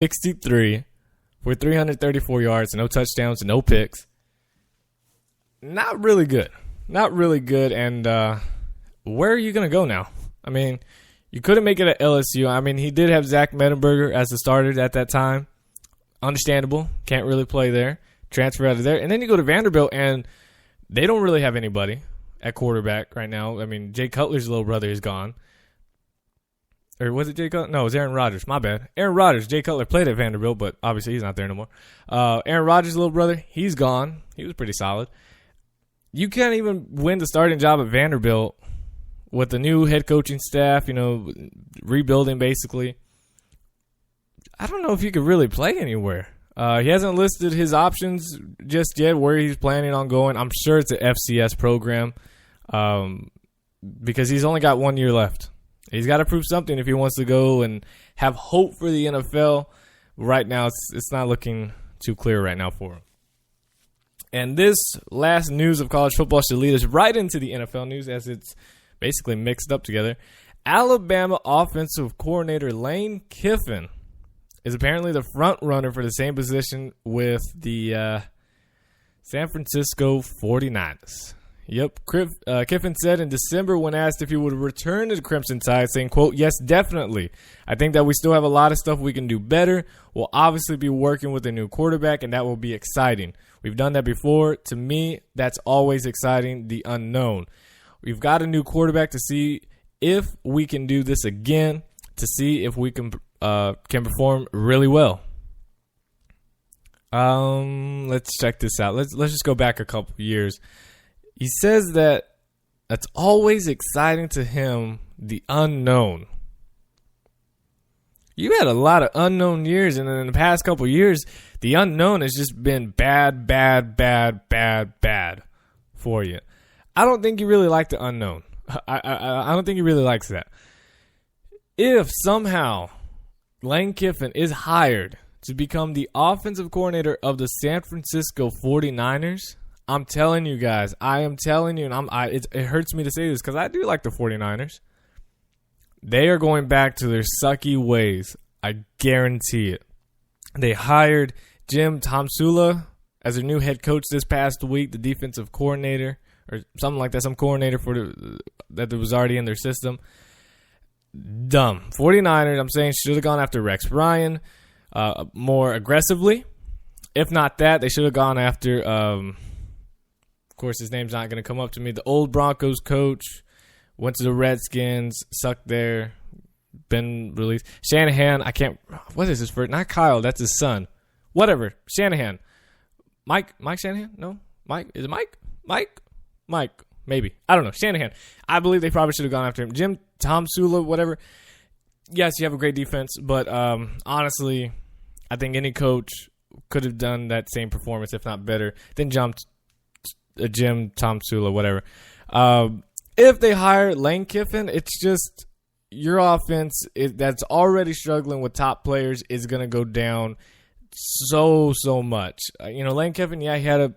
63 for 334 yards, no touchdowns, no picks. Not really good. Not really good. And where are you going to go now? I mean, you couldn't make it at LSU. I mean, he did have Zach Mettenberger as the starter at that time. Understandable. Can't really play there. Transfer out of there. And then you go to Vanderbilt, and they don't really have anybody at quarterback right now. I mean, Jay Cutler's little brother is gone. Or was it Jay Cutler? No, it was Aaron Rodgers. My bad. Aaron Rodgers. Jay Cutler played at Vanderbilt, but obviously he's not there no more. Aaron Rodgers' little brother, he's gone. He was pretty solid. You can't even win the starting job at Vanderbilt with the new head coaching staff, rebuilding basically. I don't know if he could really play anywhere. He hasn't listed his options just yet, where he's planning on going. I'm sure it's an FCS program because he's only got 1 year left. He's got to prove something if he wants to go and have hope for the NFL. Right now, it's not looking too clear right now for him. And this last news of college football should lead us right into the NFL news, as it's basically mixed up together. Alabama offensive coordinator Lane Kiffin is apparently the front runner for the same position with the San Francisco 49ers. Yep, Kiffin said in December when asked if he would return to the Crimson Tide, saying, quote, "Yes, definitely. I think that we still have a lot of stuff we can do better. We'll obviously be working with a new quarterback, and that will be exciting. We've done that before. To me, that's always exciting, the unknown. We've got a new quarterback to see if we can do this again, to see if we can perform really well." Let's check this out. Let's just go back a couple years. He says that it's always exciting to him, the unknown. You had a lot of unknown years, and in the past couple years, the unknown has just been bad for you. I don't think he really liked the unknown. I don't think he really likes that. If somehow Lane Kiffin is hired to become the offensive coordinator of the San Francisco 49ers, I'm telling you guys, I am telling you, and it hurts me to say this because I do like the 49ers. They are going back to their sucky ways. I guarantee it. They hired Jim Tomsula as their new head coach this past week, the defensive coordinator, or something like that, some coordinator that was already in their system. Dumb. 49ers, I'm saying, should have gone after Rex Ryan more aggressively. If not that, they should have gone after, of course, his name's not going to come up to me, the old Broncos coach, went to the Redskins, sucked there, been released. Shanahan, what is his first? Not Kyle, that's his son. Whatever, Shanahan. Mike Shanahan? No? Mike? Is it Mike? Mike, maybe. I don't know. Shanahan. I believe they probably should have gone after him. Jim Tomsula, whatever. Yes, you have a great defense, but honestly, I think any coach could have done that same performance, if not better, than Jim Tomsula, whatever. If they hire Lane Kiffin, it's just your offense that's already struggling with top players is going to go down so much. Lane Kiffin, he had a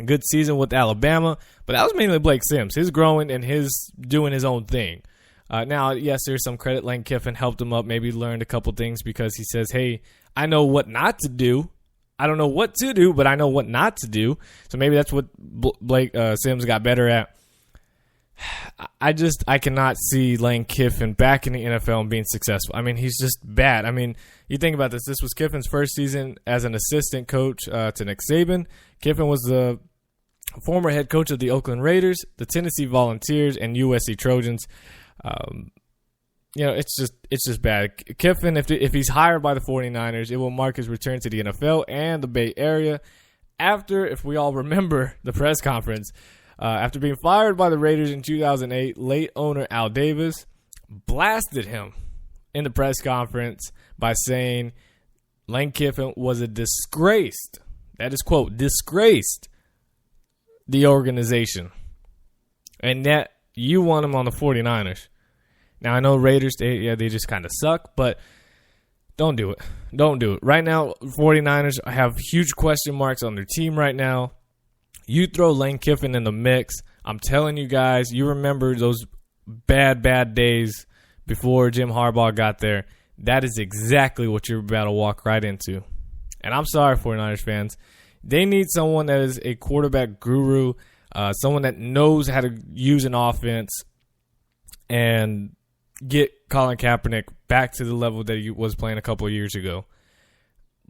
good season with Alabama, but that was mainly Blake Sims. His growing and his doing his own thing. Now, yes, there's some credit. Lane Kiffin helped him up, maybe learned a couple things because he says, hey, I know what not to do. I don't know what to do, but I know what not to do. So maybe that's what Blake Sims got better at. I cannot see Lane Kiffin back in the NFL and being successful. I mean, he's just bad. I mean, you think about this. This was Kiffin's first season as an assistant coach to Nick Saban. Kiffin was the former head coach of the Oakland Raiders, the Tennessee Volunteers, and USC Trojans. It's just bad. Kiffin, if he's hired by the 49ers, it will mark his return to the NFL and the Bay Area. If we all remember the press conference, after being fired by the Raiders in 2008, late owner Al Davis blasted him in the press conference by saying Lane Kiffin was a disgraced, that is quote, disgraced the organization. And that you want him on the 49ers. Now, I know Raiders, they just kind of suck, but don't do it. Don't do it. Right now, 49ers have huge question marks on their team right now. You throw Lane Kiffin in the mix, I'm telling you guys, you remember those bad days before Jim Harbaugh got there. that is exactly what you're about to walk right into. And I'm sorry, 49ers fans. They need someone that is a quarterback guru, someone that knows how to use an offense and get Colin Kaepernick back to the level that he was playing a couple of years ago.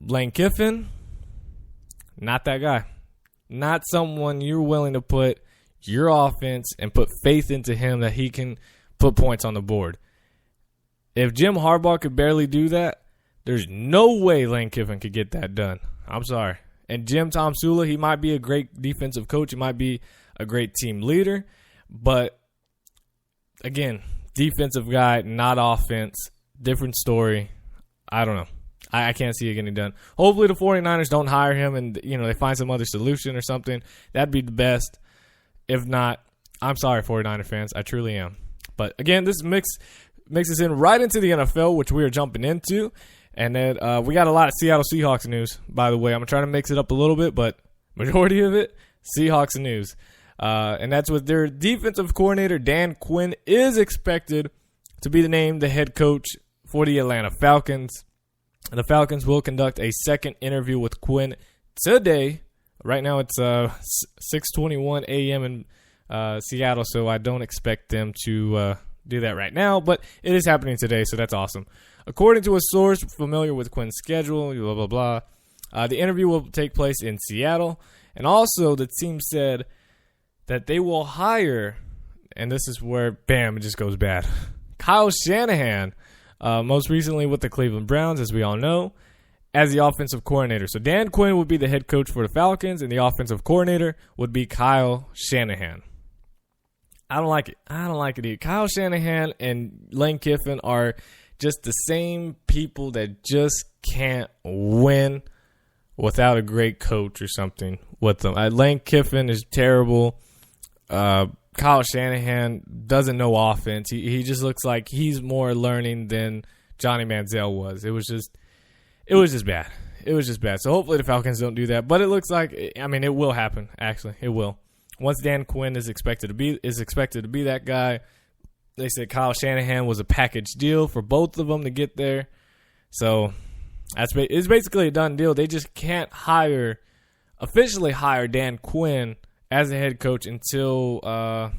Lane Kiffin, not that guy. Not someone you're willing to put your offense and put faith into him that he can put points on the board. If Jim Harbaugh could barely do that, there's no way Lane Kiffin could get that done. I'm sorry. And Jim Tomsula, he might be a great defensive coach. He might be a great team leader. But, again, defensive guy, not offense. Different story. I don't know. I can't see it getting done. Hopefully the 49ers don't hire him and they find some other solution or something. That'd be the best. If not, I'm sorry, 49er fans. I truly am. But, again, this mixes in right into the NFL, which we are jumping into. And then we got a lot of Seattle Seahawks news, by the way. I'm going to try to mix it up a little bit, but majority of it, Seahawks news. And that's with their defensive coordinator, Dan Quinn, is expected to be named the head coach for the Atlanta Falcons. And the Falcons will conduct a second interview with Quinn today. Right now it's 6:21 a.m. in Seattle, so I don't expect them to do that right now. But it is happening today, so that's awesome. According to a source familiar with Quinn's schedule, blah, blah, blah, the interview will take place in Seattle. And also the team said that they will hire, and this is where, bam, it just goes bad, Kyle Shanahan, most recently with the Cleveland Browns, as we all know, as the offensive coordinator. So Dan Quinn would be the head coach for the Falcons, and the offensive coordinator would be Kyle Shanahan. I don't like it. I don't like it either. Kyle Shanahan and Lane Kiffin are just the same people that just can't win without a great coach or something with them. Lane Kiffin is terrible. Kyle Shanahan doesn't know offense. He just looks like he's more learning than Johnny Manziel was. It was just bad. It was just bad. So hopefully the Falcons don't do that. But it looks like, it will happen. Actually, it will. Once Dan Quinn is expected to be that guy. They said Kyle Shanahan was a package deal for both of them to get there. So it's basically a done deal. They just can't officially hire Dan Quinn as a head coach until the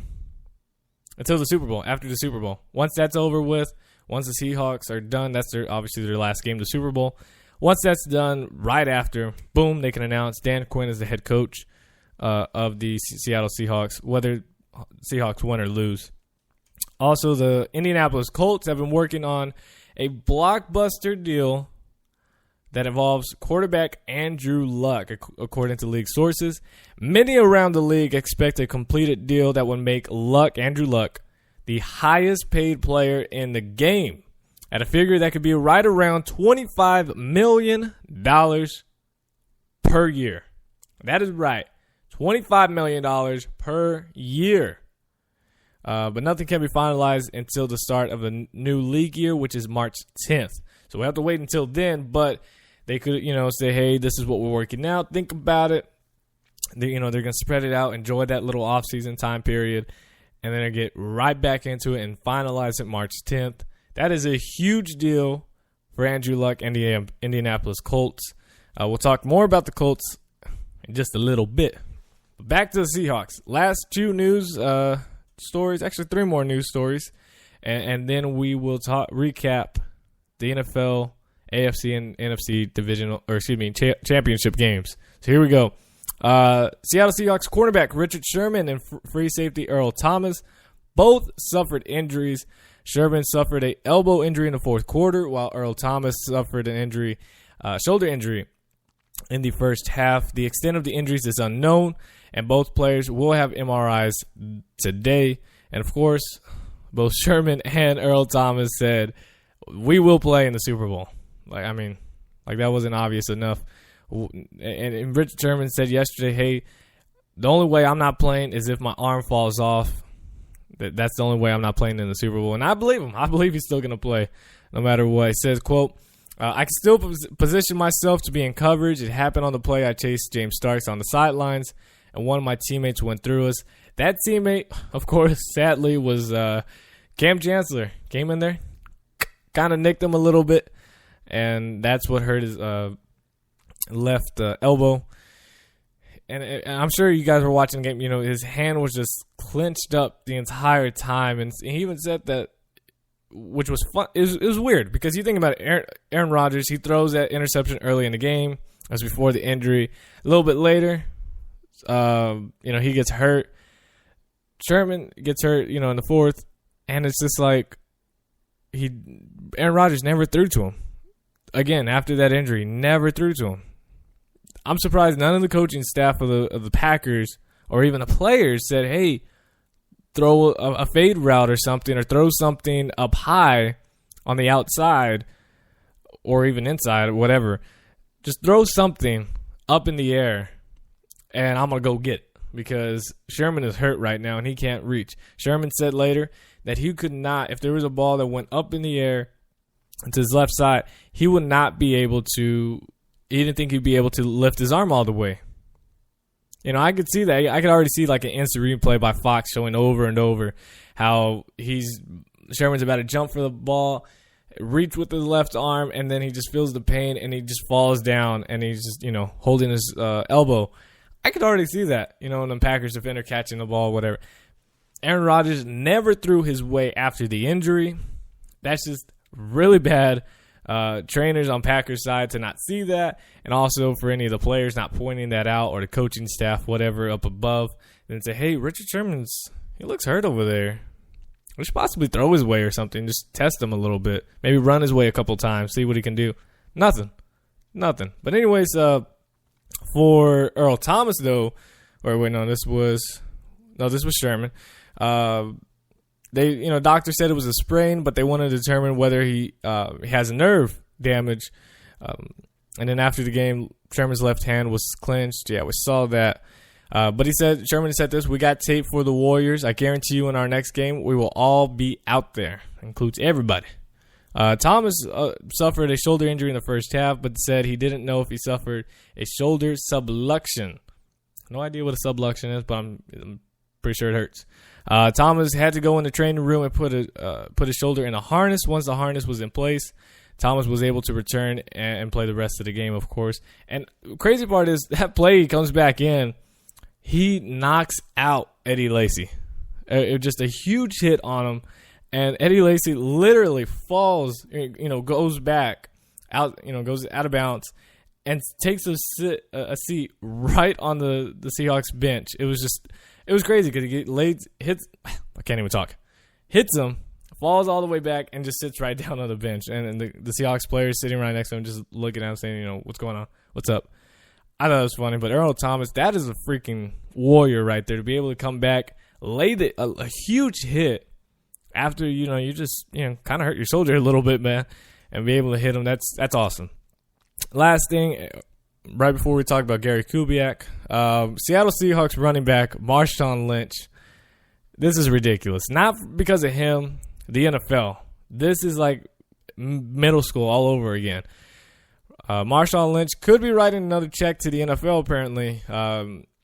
Super Bowl, after the Super Bowl. Once that's over with, once the Seahawks are done, that's obviously their last game, the Super Bowl. Once that's done, right after, boom, they can announce Dan Quinn is the head coach of the Seattle Seahawks, whether Seahawks win or lose. Also, the Indianapolis Colts have been working on a blockbuster deal that involves quarterback Andrew Luck, according to league sources. Many around the league expect a completed deal that would make Andrew Luck, the highest paid player in the game, at a figure that could be right around $25 million per year. That is right, $25 million per year. But nothing can be finalized until the start of a new league year, which is March 10th. So we have to wait until then, but they could, say, hey, this is what we're working out. Think about it. They're going to spread it out, enjoy that little off-season time period, and then get right back into it and finalize it March 10th. That is a huge deal for Andrew Luck and the Indianapolis Colts. We'll talk more about the Colts in just a little bit. But back to the Seahawks. Last two news stories, actually three more news stories, and then we will recap the NFL, AFC, and NFC championship games. So here we go. Seattle Seahawks cornerback Richard Sherman and free safety Earl Thomas both suffered injuries. Sherman suffered an elbow injury in the fourth quarter, while Earl Thomas suffered an shoulder injury in the first half. The extent of the injuries is unknown, and both players will have MRIs today. And, of course, both Sherman and Earl Thomas said, we will play in the Super Bowl. That wasn't obvious enough. And Richard Sherman said yesterday, hey, the only way I'm not playing is if my arm falls off. That's the only way I'm not playing in the Super Bowl. And I believe him. I believe he's still going to play no matter what. He says, quote, I can still position myself to be in coverage. It happened on the play I chased James Starks on the sidelines, and one of my teammates went through us. That teammate, of course, sadly, was Cam Chancellor. Came in there, kind of nicked him a little bit, and that's what hurt his left elbow. And I'm sure you guys were watching the game. You know, his hand was just clenched up the entire time, and he even said that, which was fun. It was weird because you think about it, Aaron Rodgers, he throws that interception early in the game. That's before the injury. A little bit later, he gets hurt. Sherman gets hurt, in the fourth, and it's just like Aaron Rodgers never threw to him. Again, after that injury, never threw to him. I'm surprised none of the coaching staff of the Packers or even the players said, hey, throw a fade route or something, or throw something up high on the outside or even inside or whatever. Just throw something up in the air, and I'm going to go get it because Sherman is hurt right now and he can't reach. Sherman said later that he could not, if there was a ball that went up in the air to his left side, he would not be able to. He didn't think he'd be able to lift his arm all the way. I could see that. I could already see like an instant replay by Fox showing over and over how Sherman's about to jump for the ball, reach with his left arm, and then he just feels the pain and he just falls down and he's just, holding his elbow. I could already see that, and the Packers defender catching the ball, whatever. Aaron Rodgers never threw his way after the injury. That's just really bad. Trainers on Packers side to not see that, and also for any of the players not pointing that out, or the coaching staff, whatever, up above, and say, hey, Richard Sherman's, he looks hurt over there. We should possibly throw his way or something, just test him a little bit, maybe run his way a couple times, see what he can do. Nothing. But anyways, for Earl Thomas though, this was Sherman. Doctor said it was a sprain, but they wanted to determine whether he has nerve damage. And then after the game, Sherman's left hand was clenched. Yeah, we saw that. But Sherman said this: "We got tape for the Warriors. I guarantee you in our next game, we will all be out there." Includes everybody. Thomas suffered a shoulder injury in the first half, but said he didn't know if he suffered a shoulder subluxation. No idea what a subluxation is, but I'm pretty sure it hurts. Thomas had to go in the training room and put his shoulder in a harness. Once the harness was in place, Thomas was able to return and play the rest of the game, of course. And the crazy part is that play, he comes back in, he knocks out Eddie Lacy. Just a huge hit on him, and Eddie Lacy literally falls, goes back out, goes out of bounds, and takes a seat right on the Seahawks bench. It was crazy because he hits him, falls all the way back, and just sits right down on the bench. And the Seahawks players sitting right next to him just looking at him saying, what's going on? What's up? I thought it was funny. But Earl Thomas, that is a freaking warrior right there to be able to come back, lay a huge hit after, you just, kind of hurt your shoulder a little bit, man, and be able to hit him. That's awesome. Last thing, right before we talk about Gary Kubiak, Seattle Seahawks running back Marshawn Lynch. This is ridiculous. Not because of him, the NFL. This is like middle school all over again. Marshawn Lynch could be writing another check to the NFL, apparently.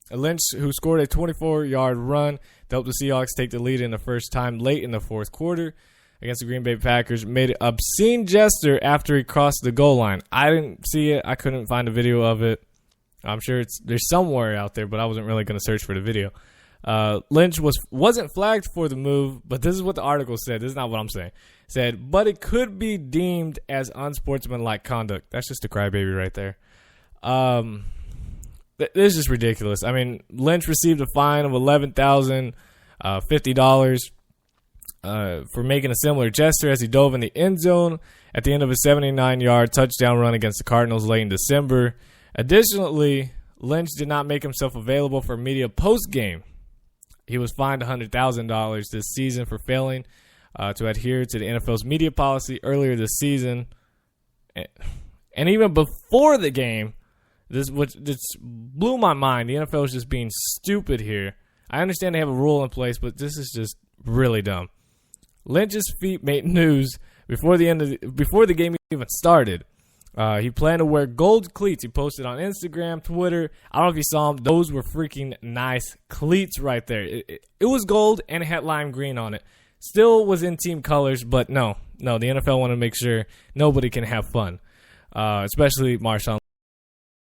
Lynch, who scored a 24-yard run to help the Seahawks take the lead in the first time late in the fourth quarter against the Green Bay Packers, made an obscene gesture after he crossed the goal line. I didn't see it. I couldn't find a video of it. I'm sure there's somewhere out there, but I wasn't really going to search for the video. Lynch wasn't flagged for the move, but this is what the article said. This is not what I'm saying. It said, but it could be deemed as unsportsmanlike conduct. That's just a crybaby right there. This is just ridiculous. I mean, Lynch received a fine of $11,050 for making a similar gesture as he dove in the end zone at the end of a 79-yard touchdown run against the Cardinals late in December. Additionally, Lynch did not make himself available for media post-game. He was fined $100,000 this season for failing to adhere to the NFL's media policy earlier this season. And even before the game, this blew my mind. The NFL is just being stupid here. I understand they have a rule in place, but this is just really dumb. Lynch's feet made news before the game even started. He planned to wear gold cleats. He posted on Instagram, Twitter. I don't know if you saw them. Those were freaking nice cleats right there. It was gold and it had lime green on it. Still was in team colors, but no. No, the NFL want to make sure nobody can have fun, especially Marshawn